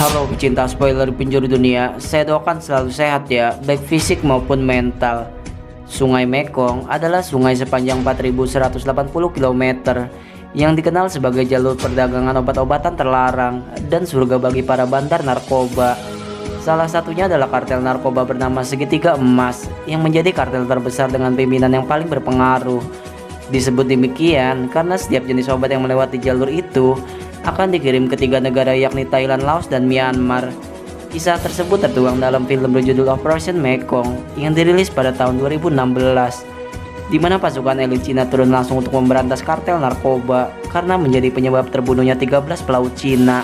Halo pecinta spoiler penjuru dunia, saya doakan selalu sehat ya, baik fisik maupun mental. Sungai Mekong adalah sungai sepanjang 4.180 km yang dikenal sebagai jalur perdagangan obat-obatan terlarang dan surga bagi para bandar narkoba. Salah satunya adalah kartel narkoba bernama Segitiga Emas yang menjadi kartel terbesar dengan pimpinan yang paling berpengaruh. Disebut demikian karena setiap jenis obat yang melewati jalur itu akan dikirim ke 3 negara yakni Thailand, Laos, dan Myanmar. Kisah tersebut tertuang dalam film berjudul Operation Mekong yang dirilis pada tahun 2016, di mana pasukan elit Cina turun langsung untuk memberantas kartel narkoba karena menjadi penyebab terbunuhnya 13 pelaut Cina.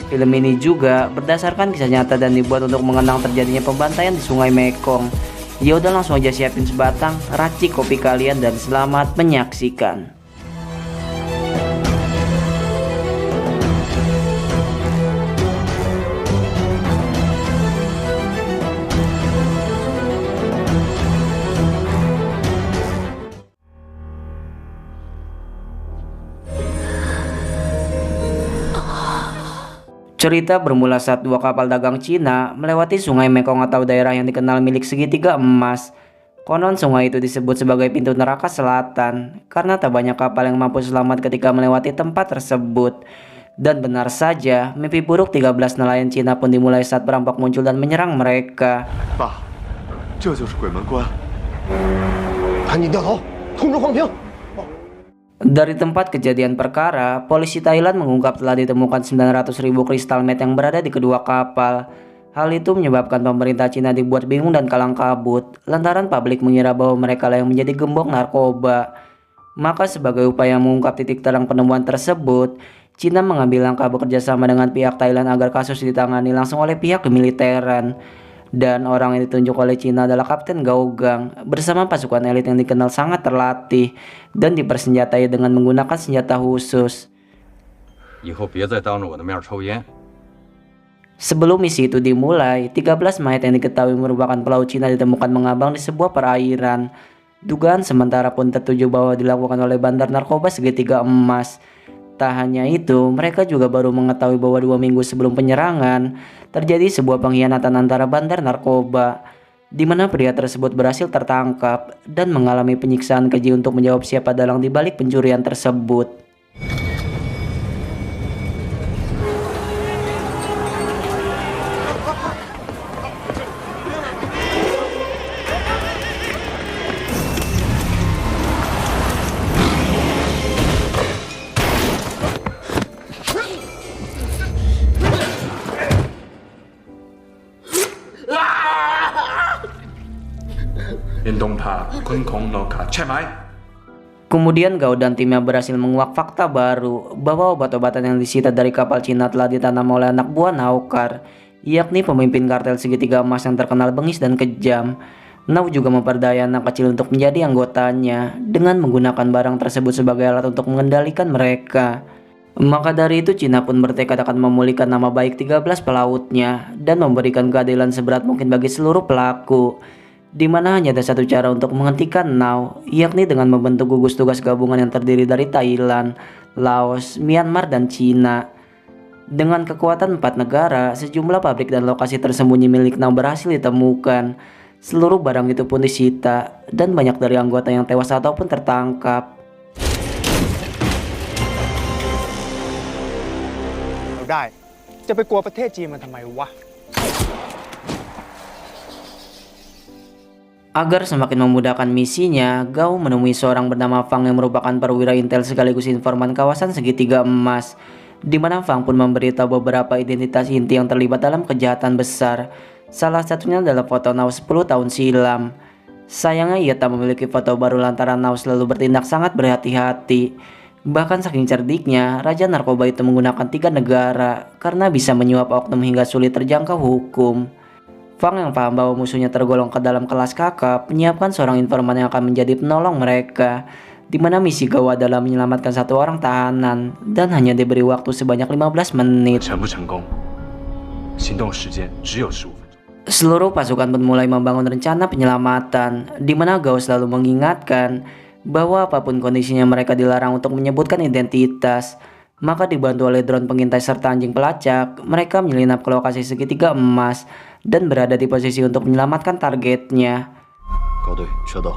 Film ini juga berdasarkan kisah nyata dan dibuat untuk mengenang terjadinya pembantaian di Sungai Mekong. Ya udah, langsung aja siapin sebatang, racik kopi kalian, dan selamat menyaksikan. Cerita bermula saat 2 kapal dagang Cina melewati Sungai Mekong atau daerah yang dikenal milik Segitiga Emas. Konon sungai itu disebut sebagai pintu neraka selatan karena tak banyak kapal yang mampu selamat ketika melewati tempat tersebut. Dan benar saja, mimpi buruk 13 nelayan Cina pun dimulai saat perampok muncul dan menyerang mereka. Pak, 这就是鬼门关。赶紧掉头，通知黄平。 Dari tempat kejadian perkara, polisi Thailand mengungkap telah ditemukan 900.000 kristal met yang berada di kedua kapal. Hal itu menyebabkan pemerintah Cina dibuat bingung dan kalang kabut, lantaran publik mengira bahwa mereka lah yang menjadi gembong narkoba. Maka sebagai upaya mengungkap titik terang penemuan tersebut, Cina mengambil langkah bekerja sama dengan pihak Thailand agar kasus ditangani langsung oleh pihak kemiliteran. Dan orang yang ditunjuk oleh Cina adalah Kapten Gao Gang bersama pasukan elit yang dikenal sangat terlatih dan dipersenjatai dengan menggunakan senjata khusus. Sebelum misi itu dimulai, 13 mayat yang diketahui merupakan pelaut Cina ditemukan mengambang di sebuah perairan. Dugaan sementara pun tertuju bahwa dilakukan oleh bandar narkoba Segitiga Emas. Tak hanya itu, mereka juga baru mengetahui bahwa 2 minggu sebelum penyerangan terjadi sebuah pengkhianatan antara bandar narkoba, di mana pria tersebut berhasil tertangkap dan mengalami penyiksaan keji untuk menjawab siapa dalang di balik pencurian tersebut. Kemudian Gao dan timnya berhasil menguak fakta baru bahwa obat-obatan yang disita dari kapal Cina telah ditanam oleh anak buah Naukar, yakni pemimpin kartel Segitiga Emas yang terkenal bengis dan kejam. Nau juga memperdaya anak kecil untuk menjadi anggotanya dengan menggunakan barang tersebut sebagai alat untuk mengendalikan mereka. Maka dari itu Cina pun bertekad akan memulihkan nama baik 13 pelautnya dan memberikan keadilan seberat mungkin bagi seluruh pelaku, di mana hanya ada satu cara untuk menghentikan Nau, yakni dengan membentuk gugus tugas gabungan yang terdiri dari Thailand, Laos, Myanmar, dan Cina. Dengan kekuatan 4 negara, sejumlah pabrik dan lokasi tersembunyi milik Nau berhasil ditemukan. Seluruh barang itu pun disita dan banyak dari anggota yang tewas ataupun tertangkap. ได้จะไปกลัวประเทศจีนมันทำไมวะ Agar semakin memudahkan misinya, Gao menemui seorang bernama Fang yang merupakan perwira intel sekaligus informan kawasan Segitiga Emas, di mana Fang pun memberitahu beberapa identitas inti yang terlibat dalam kejahatan besar. Salah satunya adalah foto Nau 10 tahun silam. Sayangnya ia tak memiliki foto baru lantaran Nau selalu bertindak sangat berhati-hati. Bahkan saking cerdiknya, Raja Narkoba itu menggunakan 3 negara karena bisa menyuap oknum hingga sulit terjangkau hukum. Fang yang paham bahwa musuhnya tergolong ke dalam kelas kakap, menyiapkan seorang informan yang akan menjadi penolong mereka, di mana misi Gao adalah menyelamatkan 1 orang tahanan dan hanya diberi waktu sebanyak 15 menit. Seluruh pasukan pun mulai membangun rencana penyelamatan, di mana Gao selalu mengingatkan bahwa apapun kondisinya mereka dilarang untuk menyebutkan identitas. Maka dibantu oleh drone pengintai serta anjing pelacak, mereka menyelinap ke lokasi segitiga emas dan berada di posisi untuk menyelamatkan targetnya. 高队，车到。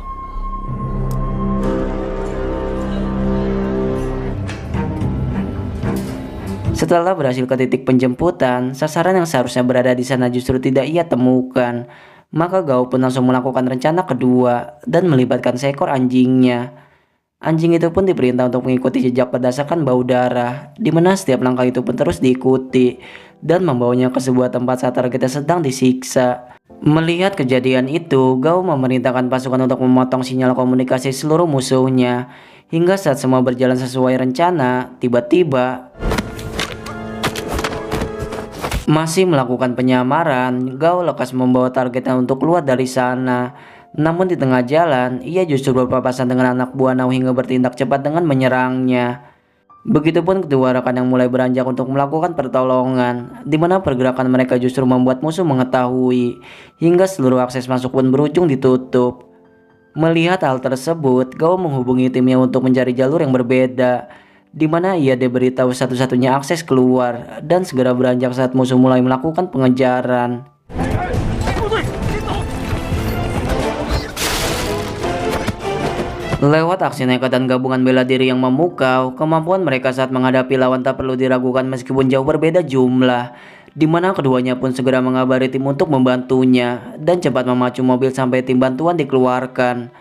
Setelah berhasil ke titik penjemputan, sasaran yang seharusnya berada di sana justru tidak ia temukan. Maka Gao pun langsung melakukan rencana kedua dan melibatkan seekor anjingnya. Anjing itu pun diperintah untuk mengikuti jejak berdasarkan bau darah, di mana setiap langkah itu pun terus diikuti dan membawanya ke sebuah tempat saat targetnya sedang disiksa. Melihat kejadian itu, Gao memerintahkan pasukan untuk memotong sinyal komunikasi seluruh musuhnya. Hingga saat semua berjalan sesuai rencana, tiba-tiba masih melakukan penyamaran, Gao lekas membawa targetnya untuk keluar dari sana. Namun di tengah jalan, ia justru berpapasan dengan anak buah Nao hingga bertindak cepat dengan menyerangnya. Begitupun kedua rekan yang mulai beranjak untuk melakukan pertolongan, di mana pergerakan mereka justru membuat musuh mengetahui, hingga seluruh akses masuk pun berujung ditutup. Melihat hal tersebut, Gao menghubungi timnya untuk mencari jalur yang berbeda, di mana ia diberitahu satu-satunya akses keluar dan segera beranjak saat musuh mulai melakukan pengejaran. Lewat aksi nekat dan gabungan bela diri yang memukau, kemampuan mereka saat menghadapi lawan tak perlu diragukan meskipun jauh berbeda jumlah, di mana keduanya pun segera mengabari tim untuk membantunya dan cepat memacu mobil sampai tim bantuan dikeluarkan.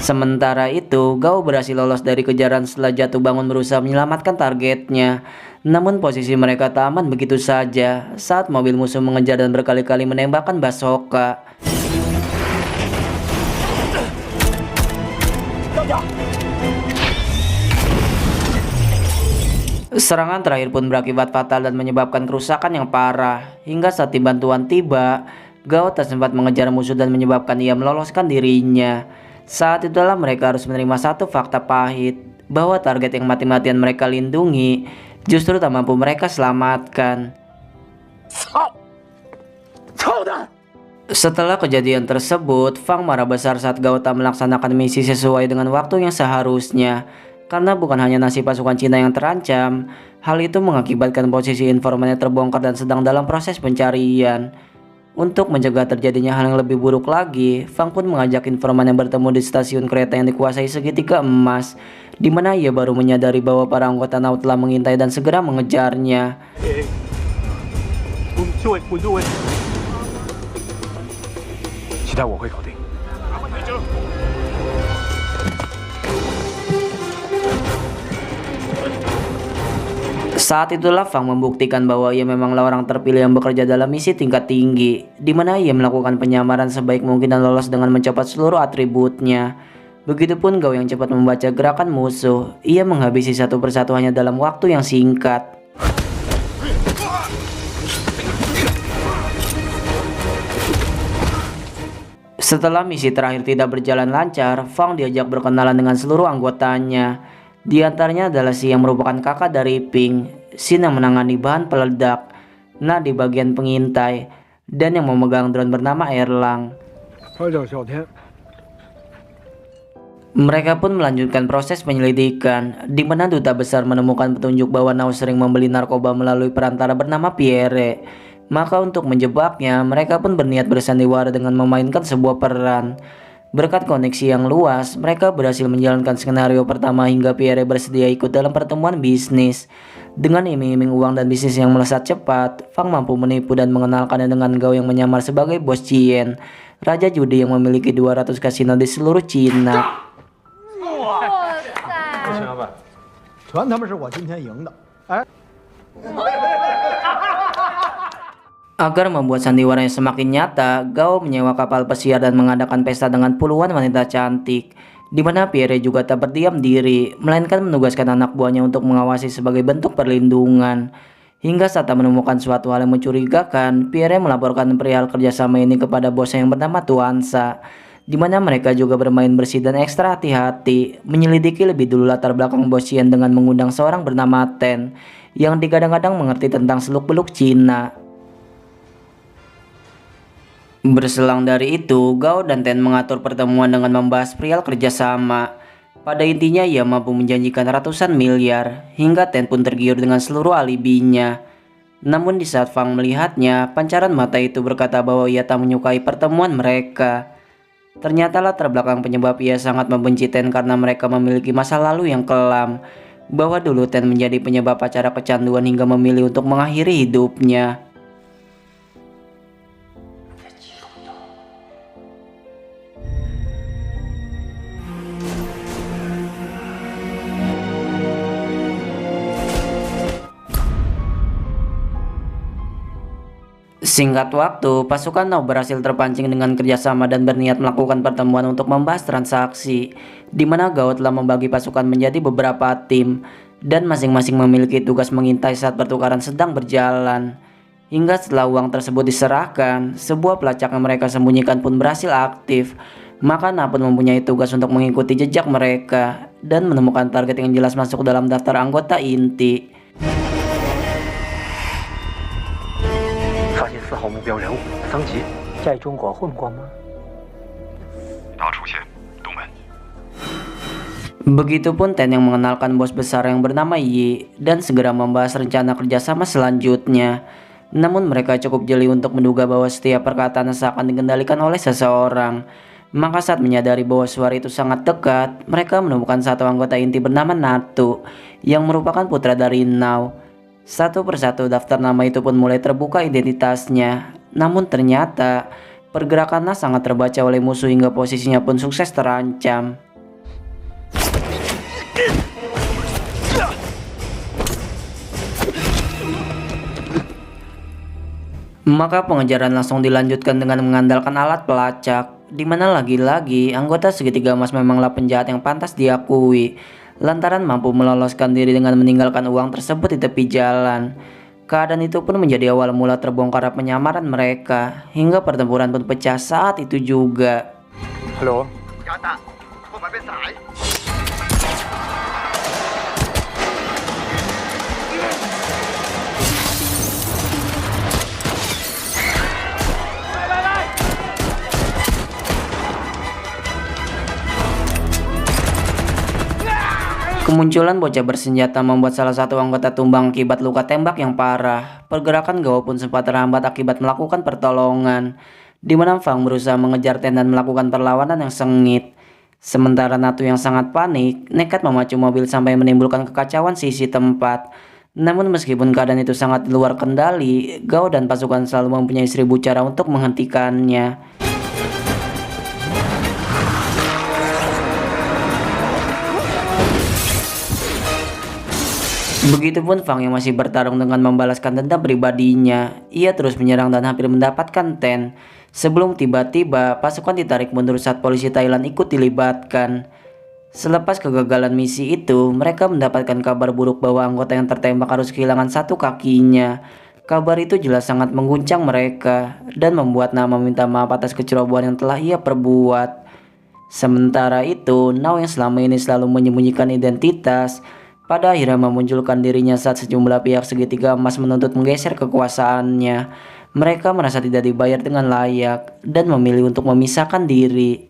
Sementara itu, Gao berhasil lolos dari kejaran setelah jatuh bangun berusaha menyelamatkan targetnya. Namun posisi mereka tak aman begitu saja saat mobil musuh mengejar dan berkali-kali menembakkan bazooka. Serangan terakhir pun berakibat fatal dan menyebabkan kerusakan yang parah. Hingga saat tim bantuan tiba, Gao tak sempat mengejar musuh dan menyebabkan ia meloloskan dirinya. Saat itulah mereka harus menerima satu fakta pahit, bahwa target yang mati-matian mereka lindungi justru tak mampu mereka selamatkan. Setelah kejadian tersebut, Fang marah besar saat Gao tak melaksanakan misi sesuai dengan waktu yang seharusnya. Karena bukan hanya nasib pasukan Cina yang terancam, hal itu mengakibatkan posisi informannya terbongkar dan sedang dalam proses pencarian. Untuk mencegah terjadinya hal yang lebih buruk lagi, Fang pun mengajak informan yang bertemu di stasiun kereta yang dikuasai segitiga emas, di mana ia baru menyadari bahwa para anggota Nao telah mengintai dan segera mengejarnya. Saat itulah Fang membuktikan bahwa ia memanglah orang terpilih yang bekerja dalam misi tingkat tinggi, di mana ia melakukan penyamaran sebaik mungkin dan lolos dengan mencopot seluruh atributnya. Begitupun Gao yang cepat membaca gerakan musuh, ia menghabisi satu persatu hanya dalam waktu yang singkat. Setelah misi terakhir tidak berjalan lancar, Fang diajak berkenalan dengan seluruh anggotanya. Di antaranya adalah Si yang merupakan kakak dari Ping, Xin yang menangani bahan peledak, Na di bagian pengintai, dan yang memegang drone bernama Erlang. Mereka pun melanjutkan proses penyelidikan, di mana duta besar menemukan petunjuk bahwa Nao sering membeli narkoba melalui perantara bernama Pierre. Maka untuk menjebaknya, mereka pun berniat bersandiwara dengan memainkan sebuah peran. Berkat koneksi yang luas, mereka berhasil menjalankan skenario pertama hingga Pierre bersedia ikut dalam pertemuan bisnis. Dengan iming-iming uang dan bisnis yang melesat cepat, Fang mampu menipu dan mengenalkannya dengan Gao yang menyamar sebagai bos Chien, raja judi yang memiliki 200 kasino di seluruh Cina. Agar membuat sandiwaranya semakin nyata, Gao menyewa kapal pesiar dan mengadakan pesta dengan puluhan wanita cantik, di mana Pierre juga tak berdiam diri, melainkan menugaskan anak buahnya untuk mengawasi sebagai bentuk perlindungan. Hingga saat tak menemukan suatu hal yang mencurigakan, Pierre melaporkan perihal kerjasama ini kepada bosnya yang bernama Tuansa, di mana mereka juga bermain bersih dan ekstra hati-hati, menyelidiki lebih dulu latar belakang bos Xian dengan mengundang seorang bernama Ten, yang digadang-gadang mengerti tentang seluk-beluk Cina. Berselang dari itu, Gao dan Ten mengatur pertemuan dengan membahas perihal kerjasama. Pada intinya ia mampu menjanjikan ratusan miliar, hingga Ten pun tergiur dengan seluruh alibinya. Namun di saat Fang melihatnya, pancaran mata itu berkata bahwa ia tak menyukai pertemuan mereka. Ternyata latar belakang penyebab ia sangat membenci Ten karena mereka memiliki masa lalu yang kelam. Bahwa dulu Ten menjadi penyebab acara kecanduan hingga memilih untuk mengakhiri hidupnya. Singkat waktu, pasukan Nao berhasil terpancing dengan kerjasama dan berniat melakukan pertemuan untuk membahas transaksi, di mana Gao telah membagi pasukan menjadi beberapa tim, dan masing-masing memiliki tugas mengintai saat pertukaran sedang berjalan. Hingga setelah uang tersebut diserahkan, sebuah pelacak yang mereka sembunyikan pun berhasil aktif. Maka Na pun mempunyai tugas untuk mengikuti jejak mereka, dan menemukan target yang jelas masuk dalam daftar anggota inti. 发现4号目标人物桑吉，在中国混过吗？他出现东门。 Begitupun Ten yang mengenalkan bos besar yang bernama Yi dan segera membahas rencana kerjasama selanjutnya. Namun mereka cukup jeli untuk menduga bahwa setiap perkataan seakan dikendalikan oleh seseorang. Maka saat menyadari bahwa suara itu sangat dekat, mereka menemukan satu anggota inti bernama Natu yang merupakan putra dari Nao. Satu persatu daftar nama itu pun mulai terbuka identitasnya. Namun ternyata pergerakannya sangat terbaca oleh musuh hingga posisinya pun sukses terancam. Maka pengejaran langsung dilanjutkan dengan mengandalkan alat pelacak, di mana lagi-lagi anggota segitiga emas memanglah penjahat yang pantas diakui, lantaran mampu meloloskan diri dengan meninggalkan uang tersebut di tepi jalan. Keadaan itu pun menjadi awal mula terbongkar penyamaran mereka, hingga pertempuran pun pecah saat itu juga. Halo. 鸭蛋，後面被宰。 Kemunculan bocah bersenjata membuat salah satu anggota tumbang akibat luka tembak yang parah. Pergerakan Gao pun sempat terhambat akibat melakukan pertolongan, di mana Fang berusaha mengejar Ten dan melakukan perlawanan yang sengit. Sementara Natu yang sangat panik, nekat memacu mobil sampai menimbulkan kekacauan sisi tempat. Namun meskipun keadaan itu sangat di luar kendali, Gao dan pasukan selalu mempunyai 1000 cara untuk menghentikannya. Begitupun Fang yang masih bertarung dengan membalaskan dendam pribadinya. Ia terus menyerang dan hampir mendapatkan Ten. Sebelum tiba-tiba pasukan ditarik mundur saat polisi Thailand ikut dilibatkan. Selepas kegagalan misi itu, mereka mendapatkan kabar buruk bahwa anggota yang tertembak harus kehilangan satu kakinya. Kabar itu jelas sangat mengguncang mereka dan membuat Na meminta maaf atas kecerobohan yang telah ia perbuat. Sementara itu, Nao yang selama ini selalu menyembunyikan identitas, pada akhirnya memunculkan dirinya saat sejumlah pihak segitiga emas menuntut menggeser kekuasaannya. Mereka merasa tidak dibayar dengan layak dan memilih untuk memisahkan diri.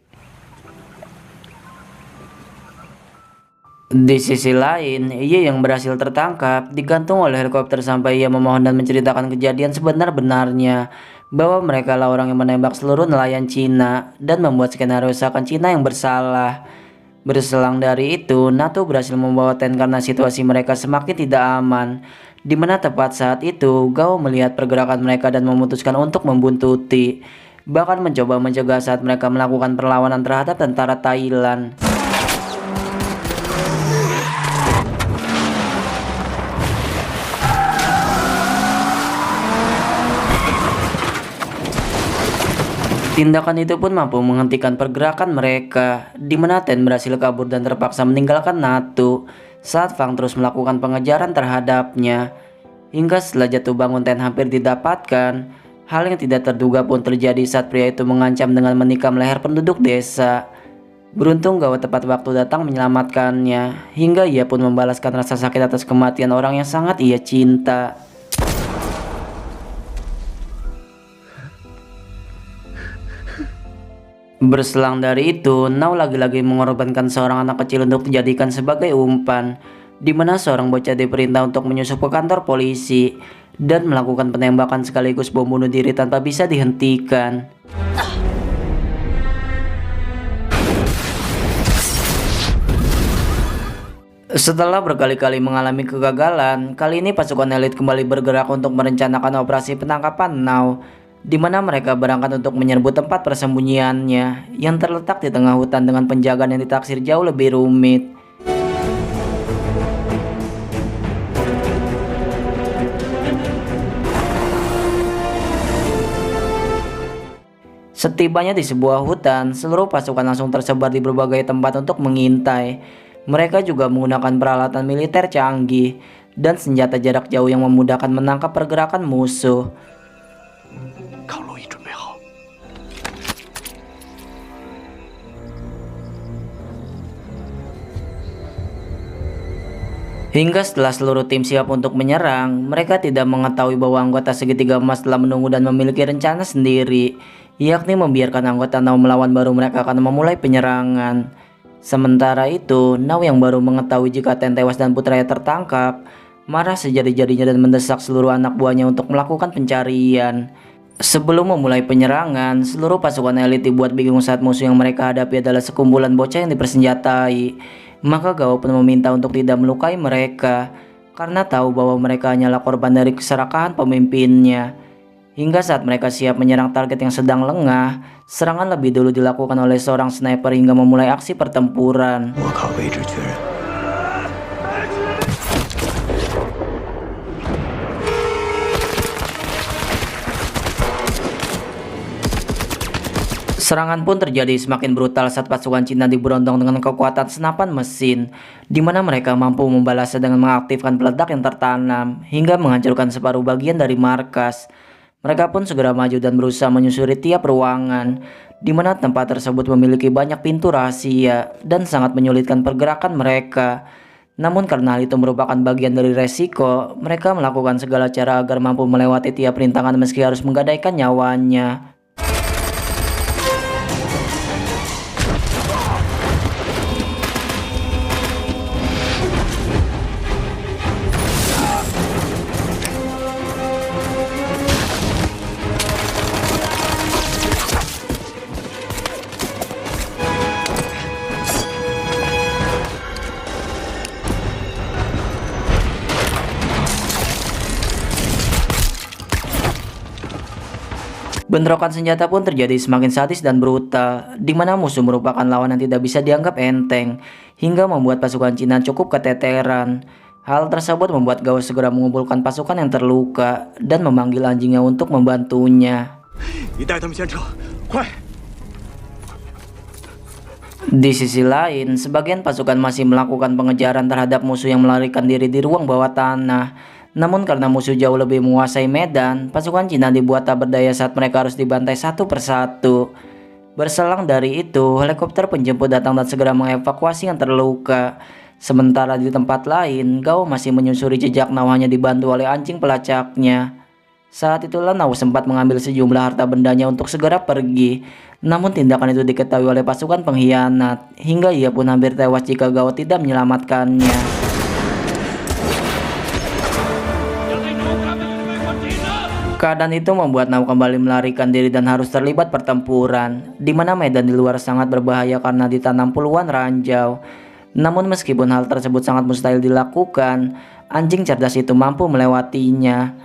Di sisi lain, Ye yang berhasil tertangkap digantung oleh helikopter sampai ia memohon dan menceritakan kejadian sebenar-benarnya, bahwa mereka lah orang yang menembak seluruh nelayan Cina dan membuat skenario seakan Cina yang bersalah. Berselang dari itu, Natu berhasil membawa Ten karena situasi mereka semakin tidak aman, di mana tepat saat itu Gao melihat pergerakan mereka dan memutuskan untuk membuntuti, bahkan mencoba mencegah saat mereka melakukan perlawanan terhadap tentara Thailand. Tindakan itu pun mampu menghentikan pergerakan mereka, di mana Ten berhasil kabur dan terpaksa meninggalkan Natu saat Fang terus melakukan pengejaran terhadapnya. Hingga setelah jatuh bangun Ten hampir didapatkan, hal yang tidak terduga pun terjadi saat pria itu mengancam dengan menikam leher penduduk desa. Beruntung Gao tepat waktu datang menyelamatkannya, hingga ia pun membalaskan rasa sakit atas kematian orang yang sangat ia cinta. Berselang dari itu, Nao lagi-lagi mengorbankan seorang anak kecil untuk dijadikan sebagai umpan, di mana seorang bocah diperintah untuk menyusup ke kantor polisi dan melakukan penembakan sekaligus bom bunuh diri tanpa bisa dihentikan. Setelah berkali-kali mengalami kegagalan, kali ini pasukan elit kembali bergerak untuk merencanakan operasi penangkapan Nao, di mana mereka berangkat untuk menyerbu tempat persembunyiannya yang terletak di tengah hutan dengan penjagaan yang ditaksir jauh lebih rumit. Setibanya di sebuah hutan, seluruh pasukan langsung tersebar di berbagai tempat untuk mengintai. Mereka juga menggunakan peralatan militer canggih dan senjata jarak jauh yang memudahkan menangkap pergerakan musuh. 靠路已准备好。 Hingga setelah seluruh tim siap untuk menyerang, mereka tidak mengetahui bahwa anggota segitiga emas telah menunggu dan memiliki rencana sendiri, yakni membiarkan anggota Nao melawan baru mereka akan memulai penyerangan. Sementara itu, Nao yang baru mengetahui jika Ten tewas dan putranya tertangkap, marah sejadi-jadinya dan mendesak seluruh anak buahnya untuk melakukan pencarian. Sebelum memulai penyerangan, seluruh pasukan elit dibuat bingung saat musuh yang mereka hadapi adalah sekumpulan bocah yang dipersenjatai. Maka Gao pun meminta untuk tidak melukai mereka, karena tahu bahwa mereka hanyalah korban dari keserakahan pemimpinnya. Hingga saat mereka siap menyerang target yang sedang lengah, serangan lebih dulu dilakukan oleh seorang sniper hingga memulai aksi pertempuran. 我靠，位置确认。 Serangan pun terjadi semakin brutal saat pasukan Cina diberondong dengan kekuatan senapan mesin, di mana mereka mampu membalasnya dengan mengaktifkan peledak yang tertanam hingga menghancurkan separuh bagian dari markas. Mereka pun segera maju dan berusaha menyusuri tiap ruangan, di mana tempat tersebut memiliki banyak pintu rahasia dan sangat menyulitkan pergerakan mereka. Namun karena hal itu merupakan bagian dari resiko, mereka melakukan segala cara agar mampu melewati tiap rintangan meski harus menggadaikan nyawanya. Bentrokan senjata pun terjadi semakin sadis dan brutal, di mana musuh merupakan lawan yang tidak bisa dianggap enteng, hingga membuat pasukan Cina cukup keteteran. Hal tersebut membuat Gao segera mengumpulkan pasukan yang terluka dan memanggil anjingnya untuk membantunya. 你带他们先撤，快！ Di sisi lain, sebagian pasukan masih melakukan pengejaran terhadap musuh yang melarikan diri di ruang bawah tanah. Namun karena musuh jauh lebih menguasai medan, pasukan Cina dibuat tak berdaya saat mereka harus dibantai satu persatu. Berselang dari itu, helikopter penjemput datang dan segera mengevakuasi yang terluka. Sementara di tempat lain, Gao masih menyusuri jejak Nao hanya dibantu oleh anjing pelacaknya. Saat itulah Nao sempat mengambil sejumlah harta bendanya untuk segera pergi. Namun tindakan itu diketahui oleh pasukan pengkhianat, hingga ia pun hampir tewas jika Gao tidak menyelamatkannya. Keadaan itu membuat Nao kembali melarikan diri dan harus terlibat pertempuran, di mana medan di luar sangat berbahaya karena ditanam puluhan ranjau. Namun meskipun hal tersebut sangat mustahil dilakukan, anjing cerdas itu mampu melewatinya.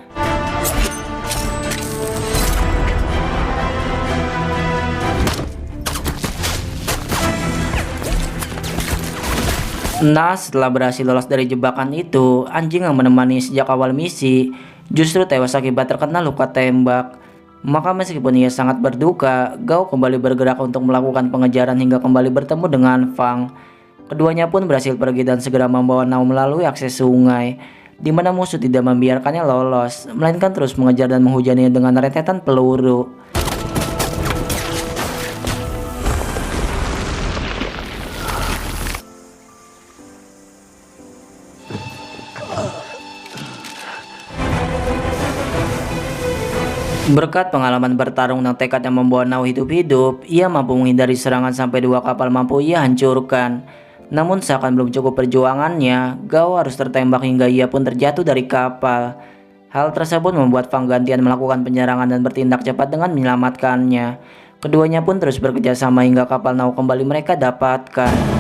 Nah, setelah berhasil lolos dari jebakan itu, anjing yang menemani sejak awal misi justru tewas akibat terkena luka tembak. Maka meskipun ia sangat berduka, Gao kembali bergerak untuk melakukan pengejaran hingga kembali bertemu dengan Fang. Keduanya pun berhasil pergi dan segera membawa Nao melalui akses sungai, di mana musuh tidak membiarkannya lolos, melainkan terus mengejar dan menghujaninya dengan rentetan peluru. Berkat pengalaman bertarung dan tekad yang membawa Nao hidup-hidup, ia mampu menghindari serangan sampai 2 kapal mampu ia hancurkan. Namun seakan belum cukup perjuangannya, Gao harus tertembak hingga ia pun terjatuh dari kapal. Hal tersebut membuat Fang gantian melakukan penyerangan dan bertindak cepat dengan menyelamatkannya. Keduanya pun terus bekerja sama hingga kapal Nao kembali mereka dapatkan.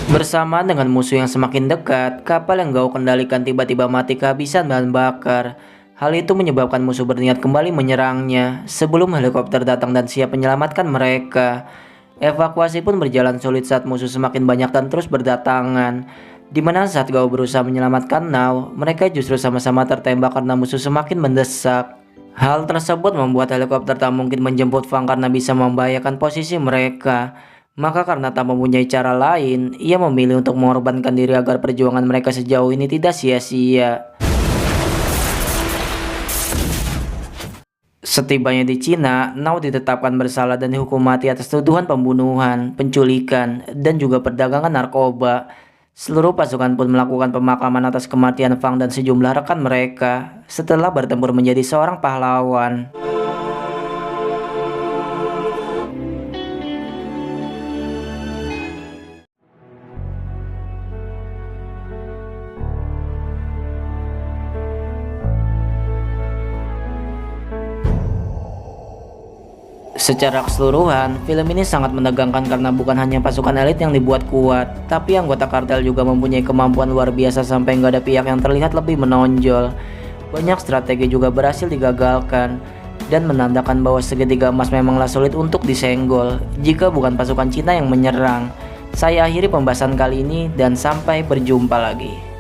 Bersama dengan musuh yang semakin dekat, kapal yang Gao kendalikan tiba-tiba mati kehabisan bahan bakar. Hal itu menyebabkan musuh berniat kembali menyerangnya sebelum helikopter datang dan siap menyelamatkan mereka. Evakuasi pun berjalan sulit saat musuh semakin banyak dan terus berdatangan. Dimana saat Gao berusaha menyelamatkan Nao, mereka justru sama-sama tertembak karena musuh semakin mendesak. Hal tersebut membuat helikopter tak mungkin menjemput Fang karena bisa membahayakan posisi mereka. Maka karena tak mempunyai cara lain, ia memilih untuk mengorbankan diri agar perjuangan mereka sejauh ini tidak sia-sia. Setibanya di Cina, Nao ditetapkan bersalah dan dihukum mati atas tuduhan pembunuhan, penculikan, dan juga perdagangan narkoba. Seluruh pasukan pun melakukan pemakaman atas kematian Fang dan sejumlah rekan mereka setelah bertempur menjadi seorang pahlawan. Secara keseluruhan, film ini sangat menegangkan karena bukan hanya pasukan elit yang dibuat kuat, tapi anggota kartel juga mempunyai kemampuan luar biasa sampai nggak ada pihak yang terlihat lebih menonjol. Banyak strategi juga berhasil digagalkan, dan menandakan bahwa segitiga emas memanglah sulit untuk disenggol jika bukan pasukan Cina yang menyerang. Saya akhiri pembahasan kali ini dan sampai berjumpa lagi.